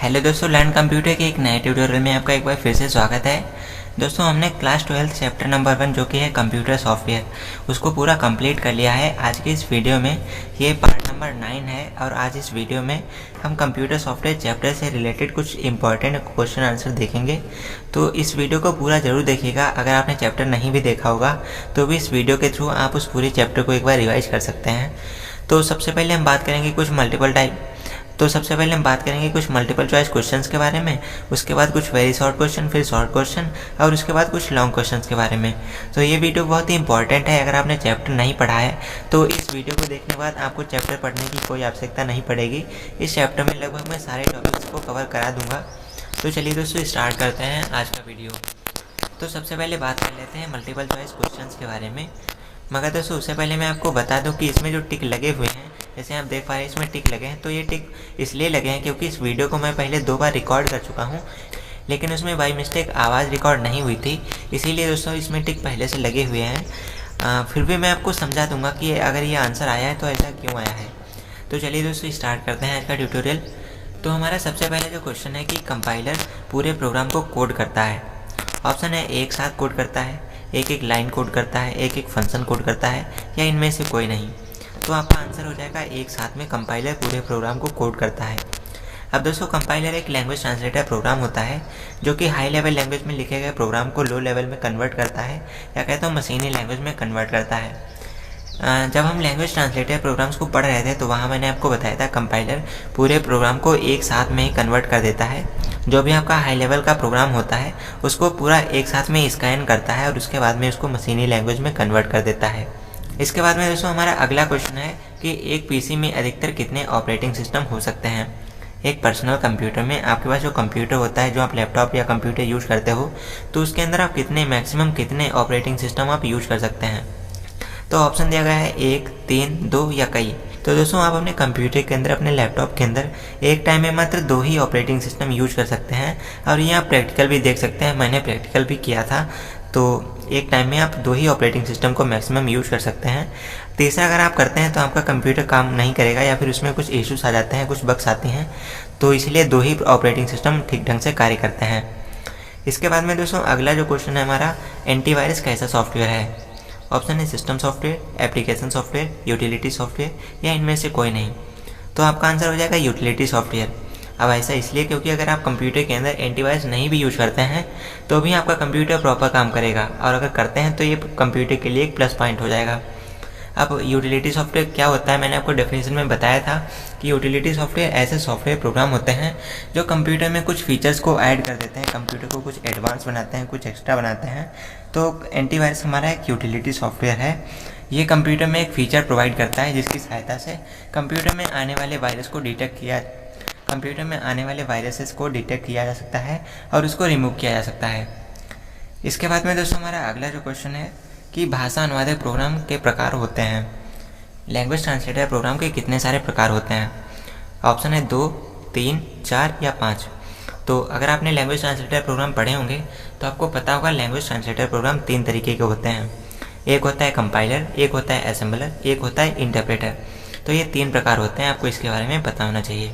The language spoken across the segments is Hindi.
हेलो दोस्तों, लर्न कंप्यूटर के एक नए ट्यूटोरियल में आपका एक बार फिर से स्वागत है। दोस्तों, हमने क्लास 12 चैप्टर नंबर 1 जो कि है कंप्यूटर सॉफ्टवेयर, उसको पूरा कंप्लीट कर लिया है। आज के इस वीडियो में ये पार्ट नंबर 9 है और आज इस वीडियो में हम कंप्यूटर सॉफ्टवेयर चैप्टर से रिलेटेड कुछ इंपॉर्टेंट क्वेश्चन आंसर देखेंगे। तो इस वीडियो को पूरा ज़रूर देखिएगा। अगर आपने चैप्टर नहीं भी देखा होगा तो भी इस वीडियो के थ्रू आप उस पूरे चैप्टर को एक बार रिवाइज कर सकते हैं। तो सबसे पहले हम बात करेंगे कुछ मल्टीपल चॉइस क्वेश्चंस के बारे में, उसके बाद कुछ वेरी शॉर्ट क्वेश्चन, फिर शॉर्ट क्वेश्चन और उसके बाद कुछ लॉन्ग क्वेश्चंस के बारे में। तो ये वीडियो बहुत ही इंपॉर्टेंट है। अगर आपने चैप्टर नहीं पढ़ा है तो इस वीडियो को देखने के बाद आपको चैप्टर पढ़ने की कोई आवश्यकता नहीं पड़ेगी। इस चैप्टर में लगभग मैं सारे टॉपिक्स को कवर करा दूंगा। तो चलिए दोस्तों, स्टार्ट करते हैं आज का वीडियो। तो सबसे पहले बात कर लेते हैं मल्टीपल चॉइस क्वेश्चंस के बारे में। मगर दोस्तों, उससे पहले मैं आपको बता दूं कि इसमें जो टिक लगे हुए हैं, जैसे आप देख पा रहे हैं इसमें टिक लगे हैं, तो ये टिक इसलिए लगे हैं क्योंकि इस वीडियो को मैं पहले 2 बार रिकॉर्ड कर चुका हूँ, लेकिन उसमें बाई मिस्टेक आवाज़ रिकॉर्ड नहीं हुई थी। इसीलिए दोस्तों इसमें टिक पहले से लगे हुए हैं। फिर भी मैं आपको समझा दूंगा कि अगर ये आंसर आया है तो ऐसा क्यों आया है। तो चलिए दोस्तों, स्टार्ट करते हैं आज का ट्यूटोरियल। तो हमारा सबसे पहले जो क्वेश्चन है कि कंपाइलर पूरे प्रोग्राम को कोड करता है। ऑप्शन है एक साथ कोड करता है, एक एक लाइन कोड करता है, एक एक फंक्शन कोड करता है, या इनमें से कोई नहीं। तो आपका आंसर हो जाएगा एक साथ में कंपाइलर पूरे प्रोग्राम को कोड करता है। अब दोस्तों, कंपाइलर एक लैंग्वेज ट्रांसलेटर प्रोग्राम होता है जो कि हाई लेवल लैंग्वेज में लिखे गए प्रोग्राम को लो लेवल में कन्वर्ट करता है, या कहता हूँ मशीनी लैंग्वेज में कन्वर्ट करता है। जब हम लैंग्वेज ट्रांसलेटर प्रोग्राम्स को पढ़ रहे थे तो वहाँ मैंने आपको बताया था कंपाइलर पूरे प्रोग्राम को एक साथ में ही कन्वर्ट कर देता है। जो भी आपका हाई लेवल का प्रोग्राम होता है उसको पूरा एक साथ में स्कैन करता है और उसके बाद में उसको मशीनी लैंग्वेज में कन्वर्ट कर देता है। इसके बाद में दोस्तों हमारा अगला क्वेश्चन है कि एक पीसी में अधिकतर कितने ऑपरेटिंग सिस्टम हो सकते हैं। एक पर्सनल कंप्यूटर में आपके पास जो कंप्यूटर होता है, जो आप लैपटॉप या कंप्यूटर यूज़ करते हो, तो उसके अंदर आप मैक्सिमम कितने ऑपरेटिंग सिस्टम आप यूज़ कर सकते हैं। तो ऑप्शन दिया गया है 1, 3, 2 या कई। तो दोस्तों, आप अपने कंप्यूटर के अंदर, अपने लैपटॉप के अंदर एक टाइम में मात्र 2 ही ऑपरेटिंग सिस्टम यूज कर सकते हैं। और ये आप प्रैक्टिकल भी देख सकते हैं, मैंने प्रैक्टिकल भी किया था। तो एक टाइम में आप 2 ही ऑपरेटिंग सिस्टम को मैक्सिमम यूज कर सकते हैं। तीसरा अगर आप करते हैं तो आपका कंप्यूटर काम नहीं करेगा या फिर उसमें कुछ इश्यूज आ जाते हैं, कुछ बग्स आती हैं। तो इसलिए 2 ही ऑपरेटिंग सिस्टम ठीक ढंग से कार्य करते हैं। इसके बाद में दोस्तों अगला जो क्वेश्चन है हमारा, एंटीवायरस कैसा सॉफ्टवेयर है। ऑप्शन है system software, application software, utility software, या इनमें से कोई नहीं। तो आपका आंसर हो जाएगा यूटिलिटी सॉफ्टवेयर। अब ऐसा इसलिए क्योंकि अगर आप कंप्यूटर के अंदर एंटीवायरस नहीं भी यूज करते हैं तो भी आपका कंप्यूटर प्रॉपर काम करेगा, और अगर करते हैं तो ये कंप्यूटर के लिए एक प्लस पॉइंट हो जाएगा। अब यूटिलिटी सॉफ्टवेयर क्या होता है, मैंने आपको डेफिनेशन में बताया था कि यूटिलिटी सॉफ्टवेयर ऐसे सॉफ्टवेयर प्रोग्राम होते हैं जो कंप्यूटर में कुछ फीचर्स को ऐड कर देते हैं, कंप्यूटर को कुछ एडवांस बनाते हैं, कुछ एक्स्ट्रा बनाते हैं। तो एंटीवायरस हमारा एक यूटिलिटी सॉफ्टवेयर है। ये कंप्यूटर में एक फ़ीचर प्रोवाइड करता है जिसकी सहायता से कंप्यूटर में आने वाले वायरसेस को डिटेक्ट किया जा सकता है और उसको रिमूव किया जा सकता है। इसके बाद में दोस्तों हमारा अगला जो क्वेश्चन है कि भाषा अनुवादक प्रोग्राम के प्रकार होते हैं। लैंग्वेज ट्रांसलेटर प्रोग्राम के कितने सारे प्रकार होते हैं। ऑप्शन है 2, 3, 4 या 5। तो अगर आपने लैंग्वेज ट्रांसलेटर प्रोग्राम पढ़े होंगे तो आपको पता होगा लैंग्वेज ट्रांसलेटर प्रोग्राम 3 तरीके के होते हैं। एक होता है कंपाइलर, एक होता है असेंबलर, एक होता है इंटरप्रेटर। तो ये 3 प्रकार होते हैं, आपको इसके बारे में पता होना चाहिए।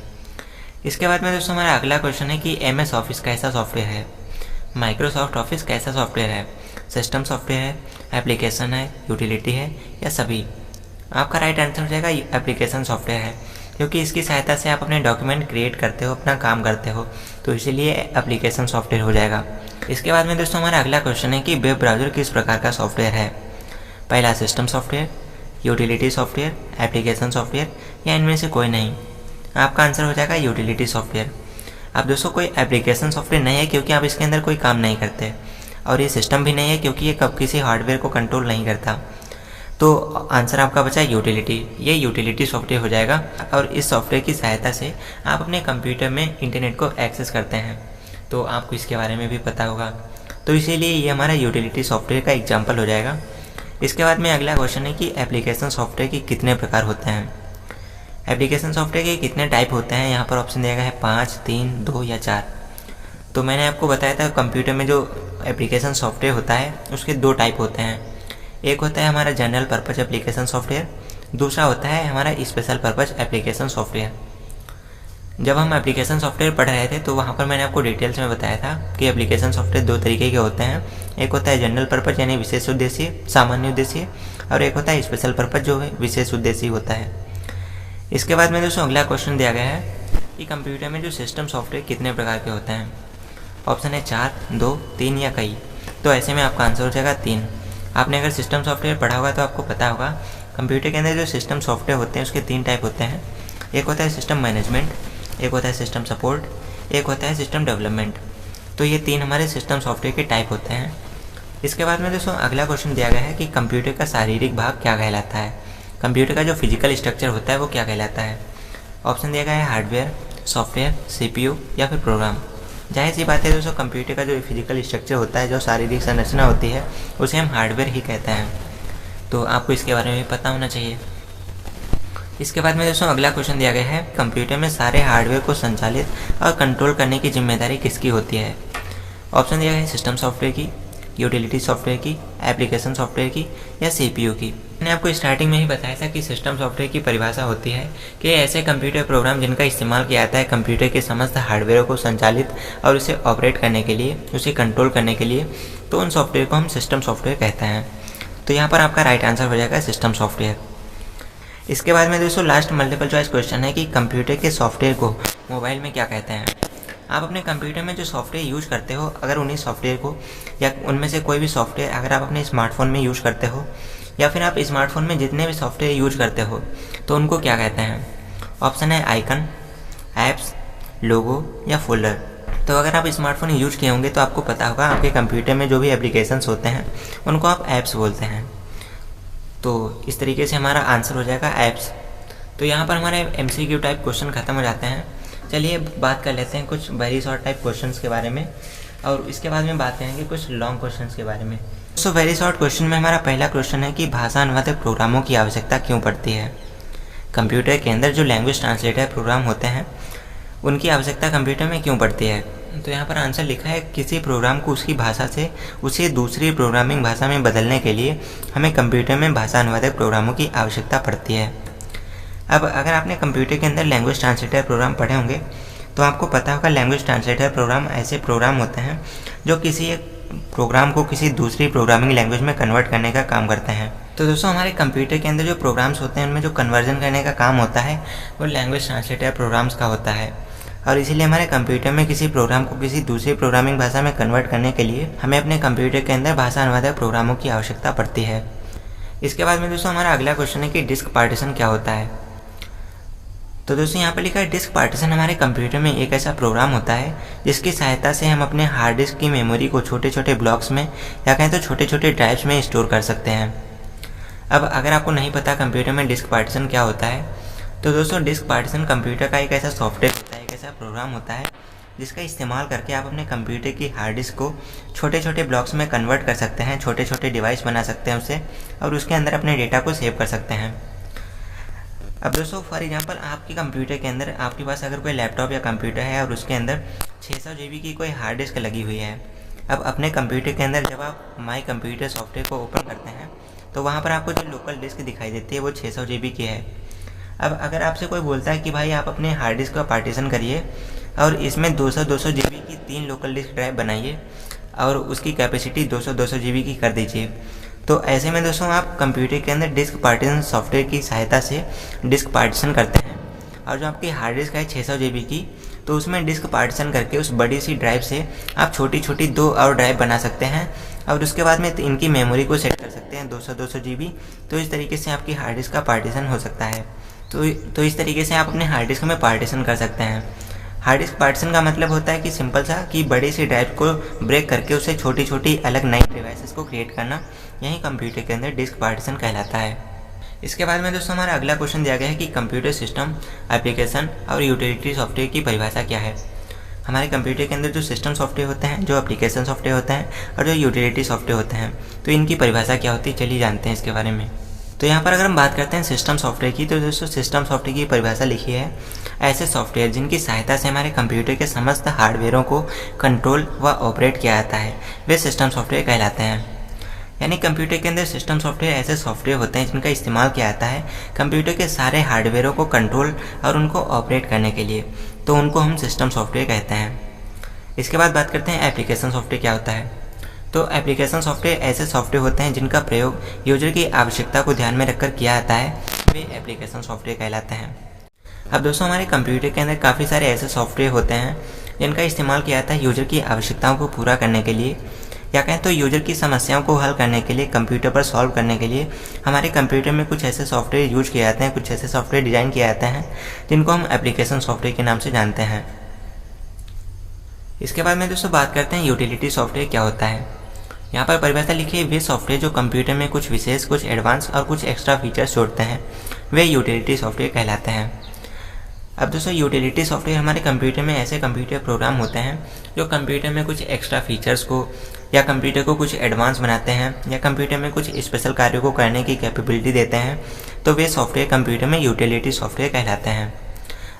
इसके बाद में दोस्तों हमारा अगला क्वेश्चन है कि MS ऑफिस कैसा सॉफ्टवेयर है। माइक्रोसॉफ्ट ऑफिस कैसा सॉफ्टवेयर है। सिस्टम सॉफ्टवेयर है, एप्लीकेशन है, यूटिलिटी है, या सभी। आपका राइट आंसर हो जाएगा एप्लीकेशन सॉफ्टवेयर है, क्योंकि इसकी सहायता से आप अपने डॉक्यूमेंट क्रिएट करते हो, अपना काम करते हो, तो इसीलिए एप्लीकेशन सॉफ्टवेयर हो जाएगा। इसके बाद में दोस्तों हमारा अगला क्वेश्चन है कि वेब ब्राउज़र किस प्रकार का सॉफ्टवेयर है। पहला system software, utility software, application software, या इनमें से कोई नहीं। आपका आंसर हो जाएगा यूटिलिटी सॉफ्टवेयर। अब दोस्तों कोई एप्लीकेशन सॉफ्टवेयर नहीं है क्योंकि आप इसके अंदर कोई काम नहीं करते, और ये सिस्टम भी नहीं है क्योंकि ये कब किसी हार्डवेयर को कंट्रोल नहीं करता। तो आंसर आपका बचा यूटिलिटी। ये यूटिलिटी सॉफ्टवेयर हो जाएगा, और इस सॉफ्टवेयर की सहायता से आप अपने कंप्यूटर में इंटरनेट को एक्सेस करते हैं, तो आपको इसके बारे में भी पता होगा। तो इसीलिए ये हमारा यूटिलिटी सॉफ्टवेयर का एग्जाम्पल हो जाएगा। इसके बाद में अगला क्वेश्चन है कि एप्लीकेशन सॉफ्टवेयर के कितने प्रकार होते हैं। एप्लीकेशन सॉफ्टवेयर के कितने टाइप होते हैं। यहाँ पर ऑप्शन दिया गया है 5, 3, 2 या 4। तो मैंने आपको बताया था कंप्यूटर में जो एप्लीकेशन सॉफ्टवेयर होता है उसके 2 टाइप होते हैं। एक होता है हमारा जनरल पर्पज़ एप्लीकेशन सॉफ्टवेयर, दूसरा होता है हमारा स्पेशल पर्पज़ एप्लीकेशन सॉफ्टवेयर। जब हम एप्लीकेशन सॉफ्टवेयर पढ़ रहे थे तो वहाँ पर मैंने आपको डिटेल्स में बताया था कि एप्लीकेशन सॉफ्टवेयर दो तरीके के होते हैं। एक होता है जनरल पर्पज़ यानी विशेष उद्देश्य, सामान्य उद्देश्य, और एक होता है स्पेशल पर्पज़ जो है विशेष उद्देश्य होता है। इसके बाद में दोस्तों अगला क्वेश्चन दिया गया है कि कंप्यूटर में जो सिस्टम सॉफ्टवेयर कितने प्रकार के होते हैं। ऑप्शन है 4, 2, 3 या कई। तो ऐसे में आपका आंसर हो जाएगा 3। आपने अगर सिस्टम सॉफ्टवेयर पढ़ा होगा तो आपको पता होगा कंप्यूटर के अंदर जो सिस्टम सॉफ्टवेयर होते हैं उसके 3 टाइप होते हैं। एक होता है सिस्टम मैनेजमेंट, एक होता है सिस्टम सपोर्ट, एक होता है सिस्टम डेवलपमेंट। तो ये 3 हमारे सिस्टम सॉफ्टवेयर के टाइप होते हैं। इसके बाद में दोस्तों अगला क्वेश्चन दिया गया है कि कंप्यूटर का शारीरिक भाग क्या कहलाता है। कंप्यूटर का जो फिजिकल स्ट्रक्चर होता है वो क्या कहलाता है। ऑप्शन दिया गया है हार्डवेयर, सॉफ्टवेयर, CPU या फिर प्रोग्राम। जाहिर सी बात है दोस्तों, कंप्यूटर का जो फिजिकल स्ट्रक्चर होता है, जो शारीरिक संरचना होती है, उसे हम हार्डवेयर ही कहते हैं। तो आपको इसके बारे में भी पता होना चाहिए। इसके बाद में दोस्तों अगला क्वेश्चन दिया गया है कंप्यूटर में सारे हार्डवेयर को संचालित और कंट्रोल करने की जिम्मेदारी किसकी होती है। ऑप्शन दिया गया है सिस्टम सॉफ्टवेयर की, यूटिलिटी सॉफ्टवेयर की, एप्लीकेशन सॉफ्टवेयर की या CPU की। मैंने आपको स्टार्टिंग में ही बताया था कि सिस्टम सॉफ्टवेयर की परिभाषा होती है कि ऐसे कंप्यूटर प्रोग्राम जिनका इस्तेमाल किया जाता है कंप्यूटर के समस्त हार्डवेयर को संचालित और उसे ऑपरेट करने के लिए, उसे कंट्रोल करने के लिए, तो उन सॉफ्टवेयर को हम सिस्टम सॉफ्टवेयर कहते हैं। तो यहाँ पर आपका राइट आंसर हो जाएगा सिस्टम सॉफ्टवेयर। इसके बाद में दोस्तों लास्ट मल्टीपल चॉइस क्वेश्चन है कि कंप्यूटर के सॉफ्टवेयर को मोबाइल में क्या कहते हैं। आप अपने कंप्यूटर में जो सॉफ्टवेयर यूज़ करते हो, अगर उन्हीं सॉफ्टवेयर को या उनमें से कोई भी सॉफ्टवेयर अगर आप अपने स्मार्टफोन में यूज़ करते हो या फिर आप स्मार्टफोन में जितने भी सॉफ्टवेयर यूज़ करते हो तो उनको क्या कहते हैं। ऑप्शन है आइकन, ऐप्स, लोगो या फोल्डर। तो अगर आप स्मार्टफोन यूज किए होंगे तो आपको पता होगा आपके कंप्यूटर में जो भी एप्लीकेशंस होते हैं उनको आप ऐप्स बोलते हैं। तो इस तरीके से हमारा आंसर हो जाएगा ऐप्स। तो यहाँ पर हमारे MCQ टाइप क्वेश्चन खत्म हो जाते हैं। चलिए बात कर लेते हैं कुछ वेरी शॉर्ट टाइप क्वेश्चंस के बारे में, और इसके बाद में बात करेंगे कुछ लॉन्ग क्वेश्चंस के बारे में। सो वेरी शॉर्ट क्वेश्चन में हमारा पहला क्वेश्चन है कि भाषा अनुवादक प्रोग्रामों की आवश्यकता क्यों पड़ती है। कंप्यूटर के अंदर जो लैंग्वेज ट्रांसलेटर प्रोग्राम होते हैं उनकी आवश्यकता कंप्यूटर में क्यों पड़ती है। तो यहाँ पर आंसर लिखा है किसी प्रोग्राम को उसकी भाषा से उसे दूसरी प्रोग्रामिंग भाषा में बदलने के लिए हमें कंप्यूटर में भाषा अनुवादक प्रोग्रामों की आवश्यकता पड़ती है। अब अगर आपने कंप्यूटर के अंदर लैंग्वेज ट्रांसलेटर प्रोग्राम पढ़े होंगे तो आपको पता होगा लैंग्वेज ट्रांसलेटर प्रोग्राम ऐसे प्रोग्राम होते हैं जो किसी एक प्रोग्राम को किसी दूसरी प्रोग्रामिंग लैंग्वेज में कन्वर्ट करने का काम करते हैं। तो दोस्तों हमारे कंप्यूटर के अंदर जो प्रोग्राम्स होते हैं उनमें जो कन्वर्जन करने का काम होता है वो लैंग्वेज ट्रांसलेटर प्रोग्राम्स का होता है, और इसीलिए हमारे कंप्यूटर में किसी प्रोग्राम को किसी दूसरी प्रोग्रामिंग भाषा में कन्वर्ट करने के लिए हमें अपने कंप्यूटर के अंदर भाषा अनुवादक प्रोग्रामों की आवश्यकता पड़ती है। इसके बाद में दोस्तों हमारा अगला क्वेश्चन है कि डिस्क पार्टीशन क्या होता है। तो दोस्तों यहाँ पर लिखा है डिस्क पार्टीशन हमारे कंप्यूटर में एक ऐसा प्रोग्राम होता है जिसकी सहायता से हम अपने हार्ड डिस्क की मेमोरी को छोटे छोटे ब्लॉक्स में या कहें तो छोटे छोटे ड्राइव्स में स्टोर कर सकते हैं। अब अगर आपको नहीं पता कंप्यूटर में डिस्क पार्टीशन क्या होता है, तो दोस्तों डिस्क पार्टीशन कंप्यूटर का एक ऐसा सॉफ्टवेयर होता है, एक ऐसा प्रोग्राम होता है जिसका इस्तेमाल करके आप अपने कंप्यूटर की हार्ड डिस्क को छोटे छोटे ब्लॉक्स में कन्वर्ट कर सकते हैं, छोटे छोटे डिवाइस बना सकते हैं उससे, और उसके अंदर अपने डेटा को सेव कर सकते हैं। अब दोस्तों फॉर एग्जांपल आपके कंप्यूटर के अंदर आपके पास अगर कोई लैपटॉप या कंप्यूटर है और उसके अंदर 600 GB की कोई हार्ड डिस्क लगी हुई है। अब अपने कंप्यूटर के अंदर जब आप माई कंप्यूटर सॉफ्टवेयर को ओपन करते हैं तो वहाँ पर आपको जो लोकल डिस्क दिखाई देती है वो 600 GB की है। अब अगर आपसे कोई बोलता है कि भाई आप अपने हार्ड डिस्क का पार्टीशन करिए और इसमें 200 GB की 3 लोकल डिस्क ड्राइव बनाइए और उसकी कैपेसिटी 200 GB की कर दीजिए, तो ऐसे में दोस्तों आप कंप्यूटर के अंदर डिस्क पार्टीशन सॉफ्टवेयर की सहायता से डिस्क पार्टीशन करते हैं, और जो आपकी हार्ड डिस्क है 600 GB की, तो उसमें डिस्क पार्टीशन करके उस बड़ी सी ड्राइव से आप छोटी छोटी 2 और ड्राइव बना सकते हैं और उसके बाद में इनकी मेमोरी को सेट कर सकते हैं 200 GB। तो इस तरीके से आपकी हार्ड डिस्क का पार्टीशन हो सकता है। तो इस तरीके से आप अपने हार्ड डिस्क में पार्टीशन कर सकते हैं। हार्ड डिस्क पार्टीशन का मतलब होता है कि सिंपल सा कि बड़ी सी ड्राइव को ब्रेक करके उससे छोटी छोटी अलग नई डिवाइसेस को क्रिएट करना, यही कंप्यूटर के अंदर डिस्क पार्टीशन कहलाता है। इसके बाद में दोस्तों हमारा अगला क्वेश्चन दिया गया है कि कंप्यूटर सिस्टम, एप्लीकेशन और यूटिलिटी सॉफ्टवेयर की परिभाषा क्या है। हमारे कंप्यूटर के अंदर जो सिस्टम सॉफ्टवेयर होते हैं, जो एप्लीकेशन सॉफ्टवेयर होते हैं और जो यूटिलिटी सॉफ्टवेयर होते हैं, तो इनकी परिभाषा क्या होती है, चलिए जानते हैं इसके बारे में। तो यहाँ पर अगर हम बात करते हैं सिस्टम सॉफ्टवेयर की, तो दोस्तों सिस्टम सॉफ्टवेयर की परिभाषा लिखी है ऐसे सॉफ्टवेयर जिनकी सहायता से हमारे कंप्यूटर के समस्त हार्डवेयरों को कंट्रोल व ऑपरेट किया जाता है, वे सिस्टम सॉफ्टवेयर कहलाते हैं। यानी कंप्यूटर के अंदर सिस्टम सॉफ्टवेयर ऐसे सॉफ्टवेयर होते हैं जिनका इस्तेमाल किया जाता है कंप्यूटर के सारे हार्डवेयरों को कंट्रोल और उनको ऑपरेट करने के लिए। तो उनको हम सिस्टम सॉफ्टवेयर कहते हैं। इसके बाद बात करते हैं एप्लीकेशन सॉफ्टवेयर क्या होता है। तो एप्लीकेशन सॉफ्टवेयर ऐसे सॉफ्टवेयर होते हैं जिनका प्रयोग यूजर की आवश्यकता को ध्यान में रखकर किया जाता है, वे एप्लीकेशन सॉफ्टवेयर कहलाते हैं। अब दोस्तों हमारे कंप्यूटर के अंदर काफ़ी सारे ऐसे सॉफ्टवेयर होते हैं जिनका इस्तेमाल किया जाता है यूजर की आवश्यकताओं को पूरा करने के लिए, या कहें तो यूजर की समस्याओं को हल करने के लिए, कंप्यूटर पर सॉल्व करने के लिए हमारे कंप्यूटर में कुछ ऐसे सॉफ्टवेयर यूज किए जाते हैं, कुछ ऐसे सॉफ्टवेयर डिज़ाइन किए जाते हैं जिनको हम एप्लीकेशन सॉफ्टवेयर के नाम से जानते हैं। इसके बाद में दोस्तों बात करते हैं यूटिलिटी सॉफ्टवेयर क्या होता है। यहाँ पर परिभाषा लिखी है, वे सॉफ्टवेयर जो कंप्यूटर में कुछ विशेष, कुछ एडवांस और कुछ एक्स्ट्रा फीचर्स जोड़ते हैं, वे यूटिलिटी सॉफ्टवेयर कहलाते हैं। अब दोस्तों यूटिलिटी सॉफ्टवेयर हमारे कंप्यूटर में ऐसे कंप्यूटर प्रोग्राम होते हैं जो कंप्यूटर में कुछ एक्स्ट्रा फीचर्स को या कंप्यूटर को कुछ एडवांस बनाते हैं या कंप्यूटर में कुछ स्पेशल कार्यों को करने की कैपेबिलिटी देते हैं, तो वे सॉफ्टवेयर कंप्यूटर में यूटिलिटी सॉफ्टवेयर कहलाते हैं।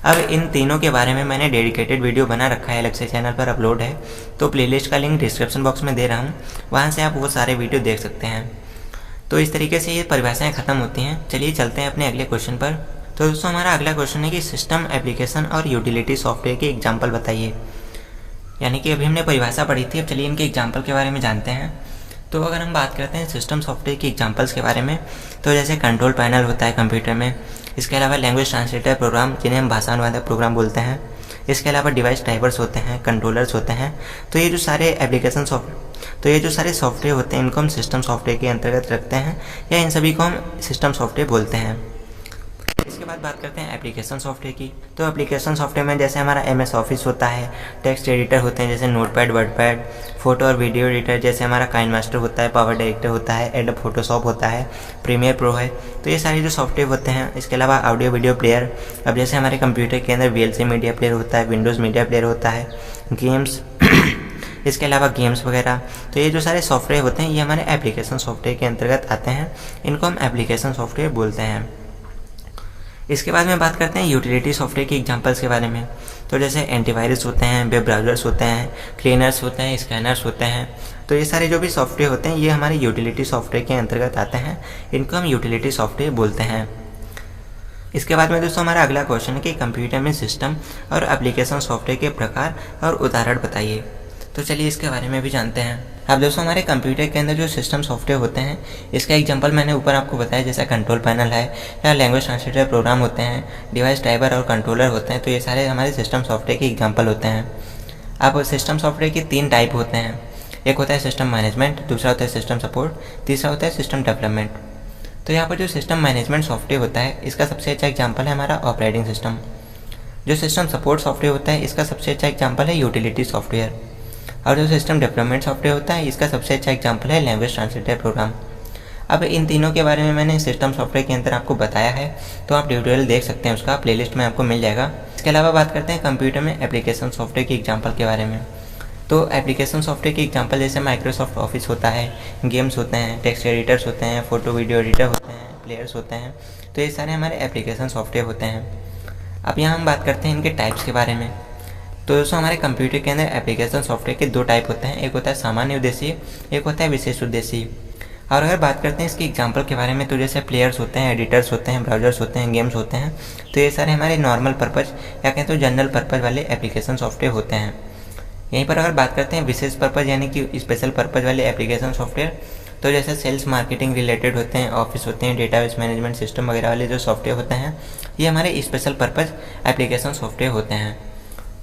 अब इन तीनों के बारे में मैंने डेडिकेटेड वीडियो बना रखा है, अलग से चैनल पर अपलोड है, तो प्लेलिस्ट का लिंक डिस्क्रिप्शन बॉक्स में दे रहा हूँ, वहाँ से आप वो सारे वीडियो देख सकते हैं। तो इस तरीके से ये परिभाषाएं खत्म होती हैं। चलिए चलते हैं अपने अगले क्वेश्चन पर। तो दोस्तों हमारा अगला क्वेश्चन है कि सिस्टम, एप्लीकेशन और यूटिलिटी सॉफ्टवेयर के एग्जाम्पल बताइए। यानी कि अभी हमने परिभाषा पढ़ी थी, अब चलिए इनके एग्जाम्पल के बारे में जानते हैं। तो अगर हम बात करते हैं सिस्टम सॉफ्टवेयर के एग्जाम्पल्स के बारे में, तो जैसे कंट्रोल पैनल होता है कंप्यूटर में, इसके अलावा लैंग्वेज ट्रांसलेटर प्रोग्राम जिन्हें हम भाषा अनुवादक प्रोग्राम बोलते हैं, इसके अलावा डिवाइस ड्राइवर्स होते हैं, कंट्रोलर्स होते हैं। तो ये जो सारे सॉफ्टवेयर होते हैं इनको हम सिस्टम सॉफ्टवेयर के अंतर्गत रखते हैं, या इन सभी को हम सिस्टम सॉफ्टवेयर बोलते हैं। इसके बाद बात करते हैं एप्लीकेशन सॉफ्टवेयर की। तो एप्लीकेशन सॉफ्टवेयर में जैसे हमारा MS ऑफिस होता है, टेक्स्ट एडिटर होते हैं जैसे नोटपैड, वर्डपैड, फोटो और वीडियो एडिटर जैसे हमारा काइनमास्टर होता है, पावर डायरेक्टर होता है, एडोब फोटोशॉप होता है, प्रीमियर प्रो है। तो ये सारे जो सॉफ्टवेयर होते हैं। इसके अलावा ऑडियो वीडियो प्लेयर, अब जैसे हमारे कंप्यूटर के अंदर VLC मीडिया प्लेयर होता है, विंडोज़ मीडिया प्लेयर होता है, गेम्स इसके अलावा गेम्स वगैरह। तो ये जो सारे सॉफ्टवेयर होते हैं ये हमारे एप्लीकेशन सॉफ्टवेयर के अंतर्गत आते हैं, इनको हम एप्लीकेशन सॉफ्टवेयर बोलते हैं। इसके बाद में बात करते हैं यूटिलिटी सॉफ्टवेयर के एग्जांपल्स के बारे में। तो जैसे एंटीवायरस होते हैं, वेब ब्राउज़र्स होते हैं, क्लीनर्स होते हैं, स्कैनर्स होते हैं। तो ये सारे जो भी सॉफ्टवेयर होते हैं ये हमारे यूटिलिटी सॉफ्टवेयर के अंतर्गत आते हैं, इनको हम यूटिलिटी सॉफ्टवेयर बोलते हैं। इसके बाद में दोस्तों हमारा अगला क्वेश्चन है कि कंप्यूटर में सिस्टम और एप्लीकेशन सॉफ्टवेयर के प्रकार और उदाहरण बताइए। तो चलिए इसके बारे में भी जानते हैं। अब दोस्तों हमारे कंप्यूटर के अंदर जो सिस्टम सॉफ्टवेयर होते हैं इसका एग्जांपल मैंने ऊपर आपको बताया, जैसे कंट्रोल पैनल है या लैंग्वेज ट्रांसलेटर प्रोग्राम होते हैं, डिवाइस ड्राइवर और कंट्रोलर होते हैं। तो ये सारे हमारे सिस्टम सॉफ्टवेयर के एग्जांपल होते हैं। अब सिस्टम सॉफ्टवेयर के 3 टाइप होते हैं। एक होता है सिस्टम मैनेजमेंट, दूसरा होता है सिस्टम सपोर्ट, तीसरा होता है सिस्टम डेवलपमेंट। तो यहाँ पर जो सिस्टम मैनेजमेंट सॉफ्टवेयर होता है इसका सबसे अच्छा एग्जाम्पल है हमारा ऑपरेटिंग सिस्टम। जो सिस्टम सपोर्ट सॉफ्टवेयर होता है इसका सबसे अच्छा एग्जाम्पल है यूटिलिटी सॉफ्टवेयर। और जो सिस्टम डेवलपमेंट सॉफ्टवेयर होता है इसका सबसे अच्छा एग्जांपल है लैंग्वेज ट्रांसलेटर प्रोग्राम। अब इन तीनों के बारे में मैंने सिस्टम सॉफ्टवेयर के अंदर आपको बताया है, तो आप ट्यूटोरियल देख सकते हैं, उसका प्लेलिस्ट में आपको मिल जाएगा। इसके अलावा बात करते हैं कंप्यूटर में एप्लीकेशन सॉफ्टवेयर के एग्जांपल के बारे में। तो एप्लीकेशन सॉफ्टवेयर के एग्जांपल जैसे माइक्रोसॉफ्ट ऑफिस होता है, गेम्स होते हैं, टेक्स्ट एडिटर्स होते हैं, फोटो वीडियो एडिटर होते हैं, प्लेयर्स होते हैं। तो ये सारे हमारे एप्लीकेशन सॉफ्टवेयर होते हैं। अब यहाँ हम बात करते हैं इनके टाइप्स के बारे में। तो दोस्तों हमारे कंप्यूटर के अंदर एप्लीकेशन सॉफ्टवेयर के 2 टाइप होते हैं, एक होता है सामान्य उद्देश्य, एक होता है विशेष उद्देश्य। और अगर बात करते हैं इसके एग्जांपल के बारे में तो जैसे प्लेयर्स होते हैं, एडिटर्स होते हैं, ब्राउजर्स होते हैं, गेम्स होते हैं। तो ये सारे हमारे नॉर्मल पर्पज़ या कहें तो जनरल पर्पज़ वाले एप्लीकेशन सॉफ्टवेयर होते हैं। यहीं पर अगर बात करते हैं विशेष पर्पज़ यानी कि स्पेशल पर्पज़ वाले एप्लीकेशन सॉफ्टवेयर, तो जैसे सेल्स मार्केटिंग रिलेटेड होते हैं, ऑफिस होते हैं, डेटाबेस मैनेजमेंट सिस्टम वगैरह वाले जो सॉफ्टवेयर होते हैं ये हमारे स्पेशल पर्पज़ एप्लीकेशन सॉफ्टवेयर होते हैं।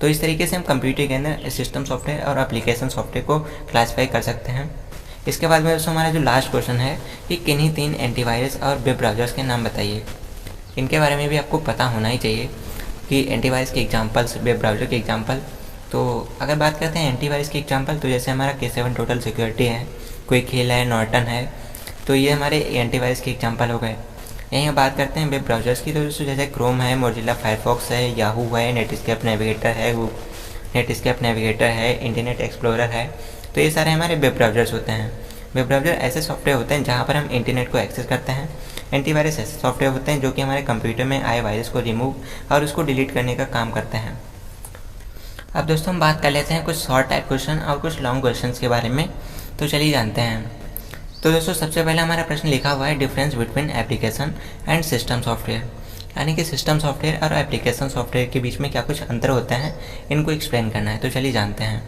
तो इस तरीके से हम कंप्यूटर के अंदर सिस्टम सॉफ्टवेयर और एप्लीकेशन सॉफ्टवेयर को क्लासीफाई कर सकते हैं। इसके बाद में दोस्तों हमारा जो लास्ट क्वेश्चन है कि किन्हीं 3 एंटीवायरस और वेब ब्राउज़र्स के नाम बताइए। इनके बारे में भी आपको पता होना ही चाहिए कि एंटीवायरस के एग्जांपल्स, वेब ब्राउज़र के एग्जांपल। तो अगर बात करते हैं एंटीवायरस के एग्जांपल तो जैसे हमारा K7 टोटल सिक्योरिटी है, कोई खेल है, नॉर्टन है। तो ये हमारे एंटीवायरस के एग्जांपल हो गए। यहीं बात करते हैं वेब ब्राउज़र्स की, तो जैसे क्रोम है, मोजिला फायरफॉक्स है, याहू है, नेटस्केप नेविगेटर है, इंटरनेट एक्सप्लोरर है। तो ये सारे हमारे वेब ब्राउज़र्स होते हैं। वेब ब्राउज़र ऐसे सॉफ्टवेयर होते हैं जहाँ पर हम इंटरनेट को एक्सेस करते हैं। एंटीवायरस ऐसे सॉफ्टवेयर होते हैं जो कि हमारे कंप्यूटर में आए वायरस को रिमूव और उसको डिलीट करने का काम करते हैं। अब दोस्तों हम बात कर लेते हैं कुछ शॉर्ट टाइप क्वेश्चन और कुछ लॉन्ग क्वेश्चन के बारे में। तो चलिए जानते हैं। तो दोस्तों सबसे पहले हमारा प्रश्न लिखा हुआ है difference between application and system software. यानी कि सिस्टम सॉफ्टवेयर और एप्लीकेशन सॉफ्टवेयर के बीच में क्या कुछ अंतर होते हैं, इनको एक्सप्लेन करना है। तो चलिए जानते हैं।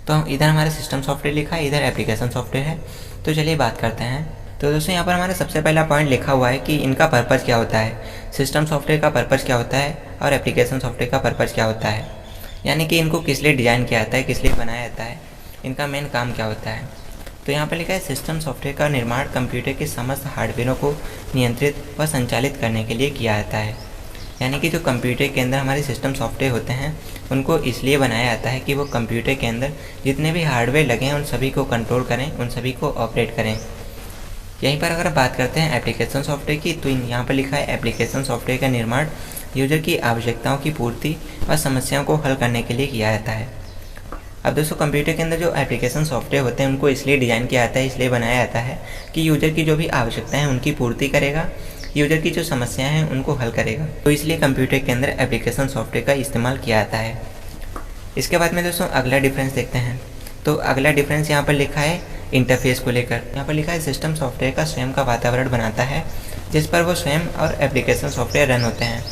तो इधर हमारे सिस्टम सॉफ्टवेयर लिखा है, इधर एप्लीकेशन सॉफ्टवेयर है। तो चलिए बात करते हैं। तो दोस्तों यहाँ पर हमारा सबसे पहला पॉइंट लिखा हुआ है कि इनका पर्पज़ क्या होता है। सिस्टम सॉफ्टवेयर का पर्पज़ क्या होता है और एप्लीकेशन सॉफ्टवेयर का पर्पज़ क्या होता है, यानी कि इनको किस लिए डिज़ाइन किया जाता है, किस लिए बनाया जाता है, इनका मेन काम क्या होता है। तो यहाँ पर लिखा है सिस्टम सॉफ्टवेयर का निर्माण कंप्यूटर के समस्त हार्डवेयरों को नियंत्रित व संचालित करने के लिए किया जाता है। यानी कि जो कंप्यूटर के अंदर हमारे सिस्टम सॉफ्टवेयर होते हैं उनको इसलिए बनाया जाता है कि वो कंप्यूटर के अंदर जितने भी हार्डवेयर लगे हैं उन सभी को कंट्रोल करें, उन सभी को ऑपरेट करें। यहीं पर अगर बात करते हैं एप्लीकेशन सॉफ्टवेयर की, तो यहाँ पर लिखा है एप्लीकेशन सॉफ्टवेयर का निर्माण यूजर की आवश्यकताओं की पूर्ति व समस्याओं को हल करने के लिए किया जाता है। अब दोस्तों कंप्यूटर के अंदर जो एप्लीकेशन सॉफ्टवेयर होते हैं उनको इसलिए डिज़ाइन किया जाता है, इसलिए बनाया जाता है कि यूजर की जो भी आवश्यकताएं हैं उनकी पूर्ति करेगा, यूजर की जो समस्याएं हैं उनको हल करेगा। तो इसलिए कंप्यूटर के अंदर एप्लीकेशन सॉफ्टवेयर का इस्तेमाल किया जाता है। इसके बाद में दोस्तों अगला डिफरेंस देखते हैं। तो अगला डिफरेंस यहाँ पर लिखा है इंटरफेस को लेकर। यहाँ पर लिखा है सिस्टम सॉफ्टवेयर का स्वयं का वातावरण बनाता है जिस पर वो स्वयं और एप्लीकेशन सॉफ्टवेयर रन होते हैं।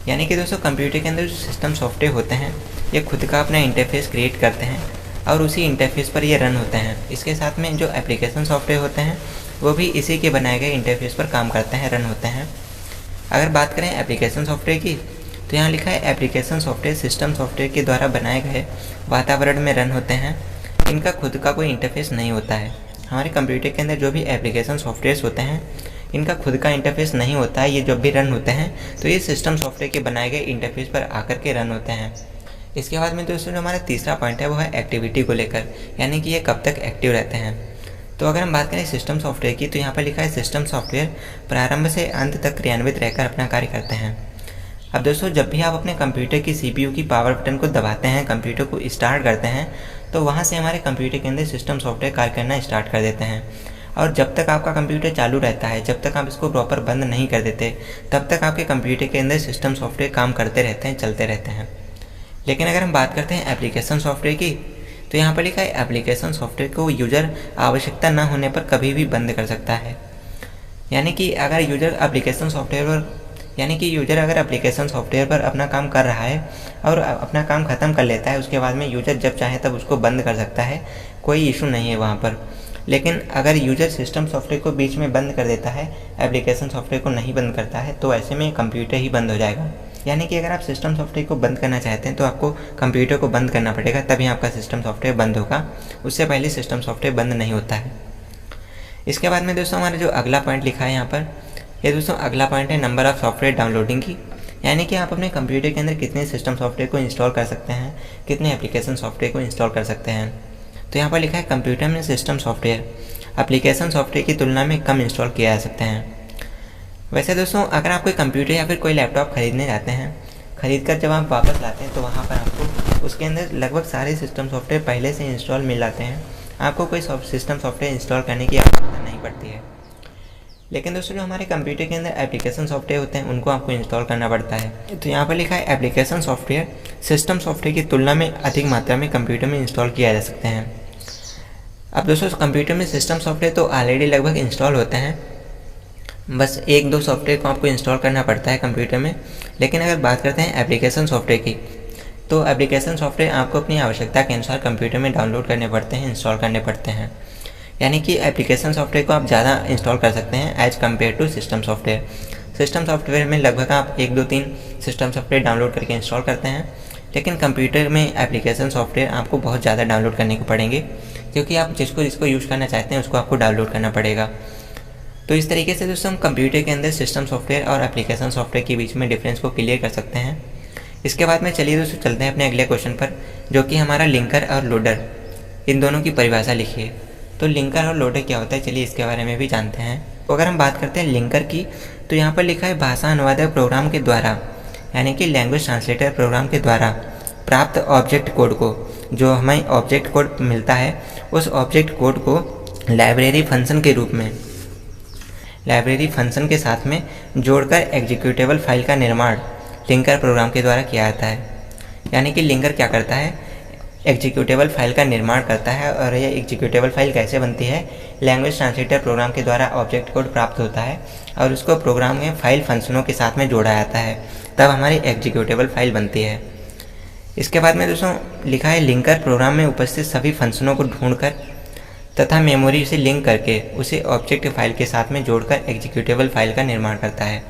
यानी कि दोस्तों कंप्यूटर के अंदर जो सिस्टम सॉफ्टवेयर होते हैं ये खुद का अपना इंटरफेस क्रिएट करते हैं और उसी इंटरफेस पर ये रन होते हैं। इसके साथ में जो एप्लीकेशन सॉफ्टवेयर होते हैं वो भी इसी के बनाए गए इंटरफेस पर काम करते हैं, रन होते हैं। अगर बात करें एप्लीकेशन सॉफ्टवेयर की, तो यहाँ लिखा है एप्लीकेशन सॉफ्टवेयर सिस्टम सॉफ्टवेयर के द्वारा बनाए गए वातावरण में रन होते हैं। इनका खुद का कोई इंटरफेस नहीं होता है। हमारे कंप्यूटर के अंदर जो भी एप्लीकेशन सॉफ्टवेयर्स होते हैं इनका खुद का इंटरफेस नहीं होता है। ये जब भी रन होते हैं तो ये सिस्टम सॉफ्टवेयर के बनाए गए इंटरफेस पर आकर के रन होते हैं। इसके बाद में दोस्तों जो हमारा तीसरा पॉइंट है वो है एक्टिविटी को लेकर, यानी कि ये कब तक एक्टिव रहते हैं। तो अगर हम बात करें सिस्टम सॉफ्टवेयर की, तो यहाँ पर लिखा है सिस्टम सॉफ्टवेयर प्रारंभ से अंत तक क्रियान्वित रहकर अपना कार्य करते हैं। अब दोस्तों जब भी आप अपने कंप्यूटर की CPU की पावर बटन को दबाते हैं, कंप्यूटर को स्टार्ट करते हैं, तो वहाँ से हमारे कंप्यूटर के अंदर सिस्टम सॉफ्टवेयर कार्य करना स्टार्ट कर देते हैं। और जब तक आपका कंप्यूटर चालू रहता है, जब तक आप इसको प्रॉपर बंद नहीं कर देते, तब तक आपके कंप्यूटर के अंदर सिस्टम सॉफ्टवेयर काम करते रहते हैं, चलते रहते हैं। लेकिन अगर हम बात करते हैं एप्लीकेशन सॉफ्टवेयर की, तो यहाँ पर लिखा है एप्लीकेशन सॉफ्टवेयर को यूजर आवश्यकता न होने पर कभी भी बंद कर सकता है। यानी कि अगर यूजर एप्लीकेशन सॉफ्टवेयर पर अपना काम कर रहा है और अपना काम ख़त्म कर लेता है, उसके बाद में यूजर जब चाहे तब उसको बंद कर सकता है, कोई इशू नहीं है वहाँ पर। लेकिन अगर यूजर सिस्टम सॉफ्टवेयर को बीच में बंद कर देता है, एप्लीकेशन सॉफ्टवेयर को नहीं बंद करता है, तो ऐसे में कंप्यूटर ही बंद हो जाएगा। यानी कि अगर आप सिस्टम सॉफ्टवेयर को बंद करना चाहते हैं तो आपको कंप्यूटर को बंद करना पड़ेगा, तभी आपका सिस्टम सॉफ्टवेयर बंद होगा। उससे पहले सिस्टम सॉफ्टवेयर बंद नहीं होता है। इसके बाद में दोस्तों हमारा जो अगला पॉइंट लिखा है यहाँ पर, ये दोस्तों अगला पॉइंट है नंबर ऑफ़ सॉफ्टवेयर डाउनलोडिंग की। यानी कि आप अपने कंप्यूटर के अंदर कितने सिस्टम सॉफ्टवेयर को इंस्टॉल कर सकते हैं, कितने एप्लीकेशन सॉफ्टवेयर को इंस्टॉल कर सकते हैं। तो यहाँ पर लिखा है कंप्यूटर में सिस्टम सॉफ्टवेयर एप्लीकेशन सॉफ्टवेयर की तुलना में कम इंस्टॉल किया जा सकते हैं। वैसे दोस्तों अगर आप कोई कंप्यूटर या फिर कोई लैपटॉप खरीदने जाते हैं, खरीद कर जब आप वापस लाते हैं तो वहाँ पर आपको उसके अंदर लगभग सारे सिस्टम सॉफ्टवेयर पहले से इंस्टॉल मिल जाते हैं। आपको कोई सिस्टम सॉफ्टवेयर इंस्टॉल करने की आवश्यकता नहीं पड़ती है। लेकिन दोस्तों जो हमारे कंप्यूटर के अंदर एप्लीकेशन सॉफ्टवेयर होते हैं उनको आपको इंस्टॉल करना पड़ता है। तो यहाँ पर लिखा है एप्लीकेशन सॉफ्टवेयर सिस्टम सॉफ्टवेयर की तुलना में अधिक मात्रा में कंप्यूटर में इंस्टॉल किया जा सकते हैं। अब दोस्तों कंप्यूटर में सिस्टम सॉफ्टवेयर तो ऑलरेडी लगभग इंस्टॉल होते हैं, बस एक दो सॉफ्टवेयर को आपको इंस्टॉल करना पड़ता है कंप्यूटर में। लेकिन अगर बात करते हैं एप्लीकेशन सॉफ्टवेयर की, तो एप्लीकेशन सॉफ्टवेयर आपको अपनी आवश्यकता के अनुसार कंप्यूटर में डाउनलोड करने पड़ते हैं, इंस्टॉल करने पड़ते हैं। यानी कि एप्लीकेशन सॉफ्टवेयर को आप ज़्यादा इंस्टॉल कर सकते हैं as compare to system software. System software में लगभग आप 1-2-3 सिस्टम सॉफ्टवेयर डाउनलोड करके इंस्टॉल करते हैं, लेकिन कंप्यूटर में एप्लीकेशन सॉफ्टवेयर आपको बहुत ज़्यादा डाउनलोड करने को पड़ेंगे, क्योंकि आप जिसको यूज़ करना चाहते हैं उसको आपको डाउनलोड करना पड़ेगा। तो इस तरीके से दोस्तों हम कंप्यूटर के अंदर सिस्टम सॉफ्टवेयर और एप्लीकेशन सॉफ्टवेयर के बीच में डिफरेंस को क्लियर कर सकते हैं। इसके बाद में चलिए दोस्तों चलते हैं अपने अगले क्वेश्चन पर, जो कि हमारा लिंकर और लोडर, इन दोनों की परिभाषा लिखी है। तो लिंकर और लोडर क्या होता है, चलिए इसके बारे में भी जानते हैं। तो अगर हम बात करते हैं लिंकर की, तो यहाँ पर लिखा है भाषा अनुवादक प्रोग्राम के द्वारा, यानी कि लैंग्वेज ट्रांसलेटर प्रोग्राम के द्वारा प्राप्त ऑब्जेक्ट कोड को, जो हमें ऑब्जेक्ट कोड मिलता है उस ऑब्जेक्ट कोड को लाइब्रेरी फंक्शन के रूप में, लाइब्रेरी फंक्शन के साथ में जोड़कर एग्जीक्यूटेबल फाइल का निर्माण लिंकर प्रोग्राम के द्वारा किया जाता है। यानी कि लिंकर क्या करता है, एग्जीक्यूटेबल फाइल का निर्माण करता है। और यह एग्जीक्यूटेबल फाइल कैसे बनती है? लैंग्वेज ट्रांसलेटर प्रोग्राम के द्वारा ऑब्जेक्ट कोड प्राप्त होता है और उसको प्रोग्राम में फाइल फंक्शनों के साथ में जोड़ा जाता है, तब हमारी एग्जीक्यूटेबल फाइल बनती है। इसके बाद में दोस्तों लिखा है लिंकर प्रोग्राम में उपस्थित सभी फंक्शनों को ढूंढकर तथा मेमोरी से लिंक करके उसे ऑब्जेक्ट फाइल के साथ में जोड़कर एग्जीक्यूटेबल फाइल का निर्माण करता है।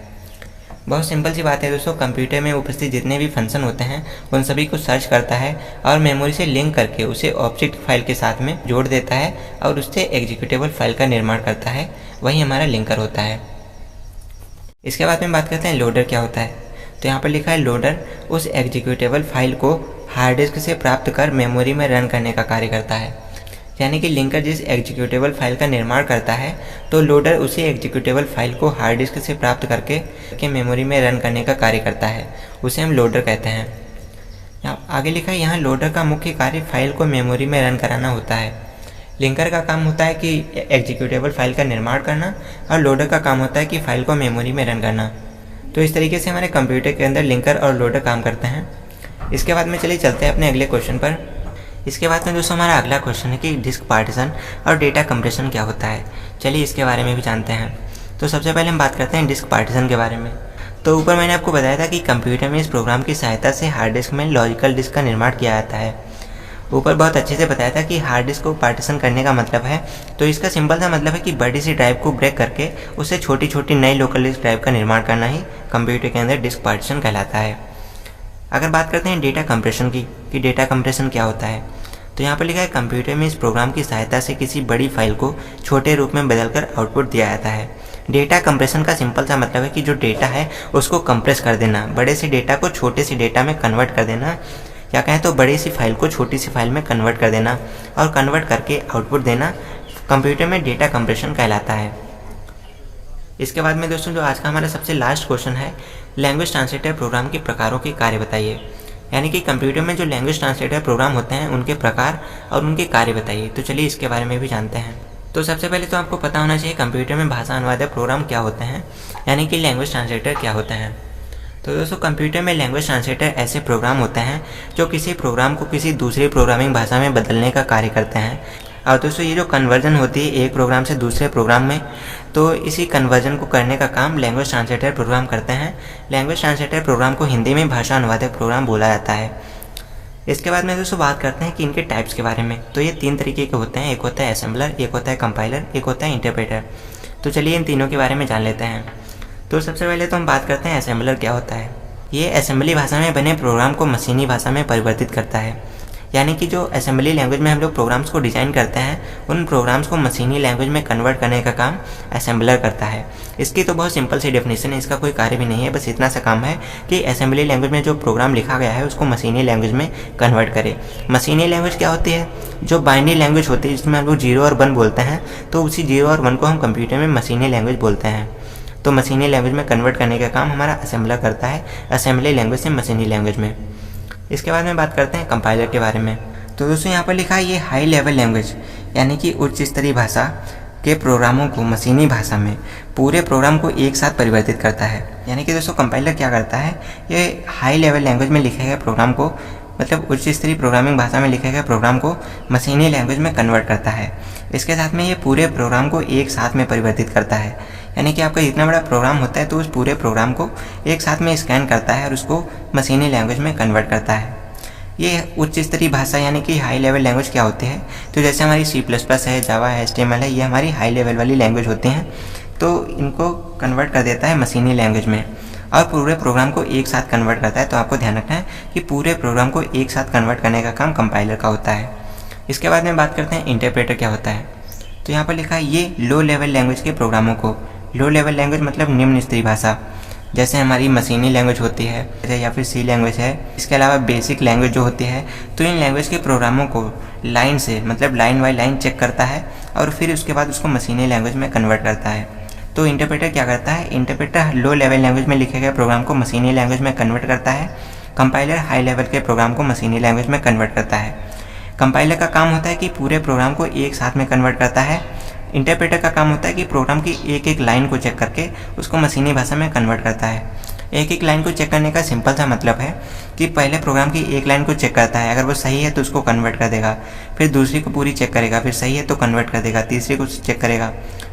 बहुत सिंपल सी बात है दोस्तों, कंप्यूटर में उपस्थित जितने भी फंक्शन होते हैं उन सभी को सर्च करता है और मेमोरी से लिंक करके उसे ऑब्जेक्ट फाइल के साथ में जोड़ देता है और उससे एग्जीक्यूटेबल फाइल का निर्माण करता है, वही हमारा लिंकर होता है। इसके बाद में बात करते हैं लोडर क्या होता है। तो यहाँ पर लिखा है लोडर उस एग्जीक्यूटेबल फाइल को हार्ड डिस्क से प्राप्त कर मेमोरी में रन करने का कार्य करता है। यानी कि लिंकर जिस एग्जीक्यूटेबल फाइल का निर्माण करता है तो लोडर उसी एग्जीक्यूटेबल फाइल को हार्ड डिस्क से प्राप्त करके मेमोरी में रन करने का कार्य करता है, उसे हम लोडर कहते हैं। यहाँ आगे लिखा है यहाँ लोडर का मुख्य कार्य फाइल को मेमोरी में रन कराना होता है। लिंकर का काम होता है कि एग्जीक्यूटेबल फाइल का निर्माण करना और लोडर का काम होता है कि फाइल को मेमोरी में रन करना। तो इस तरीके से हमारे कंप्यूटर के अंदर लिंकर और लोडर काम करते हैं। इसके बाद में चलिए चलते हैं अपने अगले क्वेश्चन पर। इसके बाद में दोस्तों हमारा अगला क्वेश्चन है कि डिस्क पार्टीशन और डेटा कंप्रेशन क्या होता है। चलिए इसके बारे में भी जानते हैं। तो सबसे पहले हम बात करते हैं डिस्क पार्टीशन के बारे में। तो ऊपर मैंने आपको बताया था कि कंप्यूटर में इस प्रोग्राम की सहायता से हार्ड डिस्क में लॉजिकल डिस्क का निर्माण किया जाता है। ऊपर बहुत अच्छे से बताया था कि हार्ड डिस्क को पार्टीशन करने का मतलब है, तो इसका सिंपल सा मतलब है कि बड़ी सी ड्राइव को ब्रेक करके उससे छोटी छोटी नई लोकल डिस्क ड्राइव का निर्माण करना ही कंप्यूटर के अंदर डिस्क पार्टीशन कहलाता है। अगर बात करते हैं डेटा कंप्रेशन की कि डेटा कंप्रेशन क्या होता है, तो यहाँ पर लिखा है कंप्यूटर में इस प्रोग्राम की सहायता से किसी बड़ी फाइल को छोटे रूप में बदलकर आउटपुट दिया जाता है। डेटा कंप्रेशन का सिंपल सा मतलब है कि जो डेटा है उसको कंप्रेस कर देना, बड़े से डेटा को छोटे से डेटा में कन्वर्ट कर देना, या कहें तो बड़ी सी फाइल को छोटी सी फाइल में कन्वर्ट कर देना और कन्वर्ट करके आउटपुट देना कंप्यूटर में डेटा कंप्रेशन कहलाता है। इसके बाद में दोस्तों जो आज का हमारा सबसे लास्ट क्वेश्चन है, लैंग्वेज ट्रांसलेटर प्रोग्राम के प्रकारों के कार्य बताइए। यानी कि कंप्यूटर में जो लैंग्वेज ट्रांसलेटर प्रोग्राम होते हैं उनके प्रकार और उनके कार्य बताइए। तो चलिए इसके बारे में भी जानते हैं। तो सबसे पहले तो आपको पता होना चाहिए कंप्यूटर में भाषा अनुवादक प्रोग्राम क्या होते हैं, यानी कि लैंग्वेज ट्रांसलेटर क्या होते हैं। तो दोस्तों कंप्यूटर में लैंग्वेज ट्रांसलेटर ऐसे प्रोग्राम होते हैं जो किसी प्रोग्राम को किसी दूसरी प्रोग्रामिंग भाषा में बदलने का कार्य करते हैं। और दोस्तों ये जो कन्वर्जन होती है एक प्रोग्राम से दूसरे प्रोग्राम में, तो इसी कन्वर्जन को करने का काम लैंग्वेज ट्रांसलेटर प्रोग्राम करते हैं। लैंग्वेज ट्रांसलेटर प्रोग्राम को हिंदी में भाषा अनुवादक प्रोग्राम बोला जाता है। इसके बाद में दोस्तों बात करते हैं कि इनके टाइप्स के बारे में। तो ये 3 तरीके के होते हैं, एक होता है असेंबलर, एक होता है कंपाइलर, एक होता है इंटरप्रेटर। तो चलिए इन तीनों के बारे में जान लेते हैं। तो सबसे पहले तो हम बात करते हैं असेंबलर क्या होता है। ये असेंबली भाषा में बने प्रोग्राम को मशीनी भाषा में परिवर्तित करता है। यानी कि जो असेंबली लैंग्वेज में हम लोग प्रोग्राम्स को डिज़ाइन करते हैं उन प्रोग्राम्स को मशीनी लैंग्वेज में कन्वर्ट करने का काम असेंबलर करता है। इसकी तो बहुत सिंपल सी डेफिनेशन है, इसका कोई कार्य भी नहीं है, बस इतना सा काम है कि असेंबली लैंग्वेज में जो प्रोग्राम लिखा गया है उसको मशीनी लैंग्वेज में कन्वर्ट करे। मशीनी लैंग्वेज क्या होती है? जो बाइनरी लैंग्वेज होती है जिसमें हम लोग 0 और 1 बोलते हैं, तो उसी 0 और 1 को हम कंप्यूटर में मशीनी लैंग्वेज बोलते हैं। तो मशीनी लैंग्वेज में कन्वर्ट करने का काम हमारा असेंबलर करता है, असेंबली लैंग्वेज से मशीनी लैंग्वेज में। इसके बाद में बात करते हैं कंपाइलर के बारे में। तो दोस्तों यहाँ पर लिखा है ये हाई लेवल लैंग्वेज यानी कि उच्च स्तरीय भाषा के प्रोग्रामों को मशीनी भाषा में पूरे प्रोग्राम को एक साथ परिवर्तित करता है। यानी कि दोस्तों कंपाइलर क्या करता है, ये हाई लेवल लैंग्वेज में लिखे गए प्रोग्राम को, मतलब उच्च स्तरीय प्रोग्रामिंग भाषा में लिखे गए प्रोग्राम को मशीनी लैंग्वेज में कन्वर्ट करता है। इसके साथ में ये पूरे प्रोग्राम को एक साथ में परिवर्तित करता है। यानी कि आपका जितना बड़ा प्रोग्राम होता है तो उस पूरे प्रोग्राम को एक साथ में स्कैन करता है और उसको मशीनी लैंग्वेज में कन्वर्ट करता है। ये उच्च स्तरीय भाषा यानी कि हाई लेवल लैंग्वेज क्या होती है, तो जैसे हमारी C++ है, जावा है, HTML है, ये हमारी हाई लेवल वाली लैंग्वेज होती हैं। तो इनको कन्वर्ट कर देता है मशीनी लैंग्वेज में और पूरे प्रोग्राम को एक साथ कन्वर्ट करता है। तो आपको ध्यान रखना है कि पूरे प्रोग्राम को एक साथ कन्वर्ट करने का काम कंपाइलर का होता है। इसके बाद में बात करते हैं इंटरप्रेटर क्या होता है। तो यहाँ पर लिखा है ये लो लेवल लैंग्वेज के प्रोग्रामों को, लो लेवल लैंग्वेज मतलब निम्न स्तरीय भाषा, जैसे हमारी मशीनी लैंग्वेज होती है या फिर C लैंग्वेज है, इसके अलावा बेसिक लैंग्वेज जो होती है, तो इन लैंग्वेज के प्रोग्रामों को लाइन से मतलब लाइन बाई लाइन चेक करता है और फिर उसके बाद उसको मशीनी लैंग्वेज में कन्वर्ट करता है। तो इंटरप्रेटर क्या करता है, इंटरप्रेटर लो लेवल लैंग्वेज में लिखे गए प्रोग्राम को मशीनी लैंग्वेज में कन्वर्ट करता है। कंपाइलर हाई लेवल के प्रोग्राम को मशीनी लैंग्वेज में कन्वर्ट करता है। कंपाइलर का काम होता है कि पूरे प्रोग्राम को एक साथ में कन्वर्ट करता है। इंटरप्रेटर का काम होता है कि प्रोग्राम की एक एक लाइन को चेक करके उसको मशीनी भाषा में कन्वर्ट करता है। एक एक लाइन को चेक करने का सिंपल सा मतलब है कि पहले प्रोग्राम की एक लाइन को चेक करता है, अगर वो सही है तो उसको कन्वर्ट कर देगा, फिर दूसरी को पूरी चेक करेगा, फिर सही है तो कन्वर्ट कर देगा, तीसरी को चेक करेगा,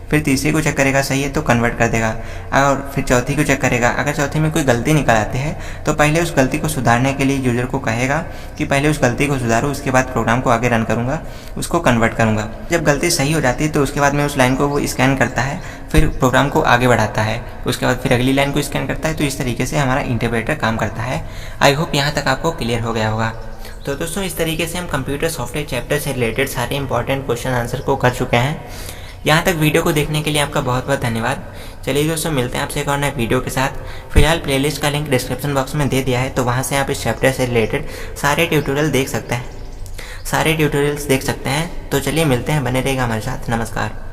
फिर तीसरी को चेक करेगा, सही है तो कन्वर्ट कर देगा, और फिर चौथी को चेक करेगा। अगर चौथी में कोई गलती निकल आती है तो पहले उस गलती को सुधारने के लिए यूजर को कहेगा कि पहले उस गलती को सुधारो, उसके बाद प्रोग्राम को आगे रन करूँगा, उसको कन्वर्ट करूँगा। जब गलती सही हो जाती है तो उसके बाद में उस लाइन को वो स्कैन करता है, फिर प्रोग्राम को आगे बढ़ाता है, उसके बाद फिर अगली लाइन को स्कैन करता है। तो इस तरीके से हमारा इंटरप्रेटर काम करता है। आई होप यहाँ तक आपको क्लियर हो गया होगा। तो दोस्तों, इस तरीके से हम कंप्यूटर सॉफ्टवेयर चैप्टर से रिलेटेड सारे इंपॉर्टेंट क्वेश्चन आंसर को कर चुके हैं। यहाँ तक वीडियो को देखने के लिए आपका बहुत बहुत धन्यवाद। चलिए दोस्तों, मिलते हैं आपसे एक और नए वीडियो के साथ। फिलहाल प्लेलिस्ट का लिंक डिस्क्रिप्शन बॉक्स में दे दिया है, तो वहाँ से आप इस चैप्टर से रिलेटेड सारे ट्यूटोरियल्स देख सकते हैं। तो चलिए मिलते हैं, बने रहेगा हमारे साथ। नमस्कार।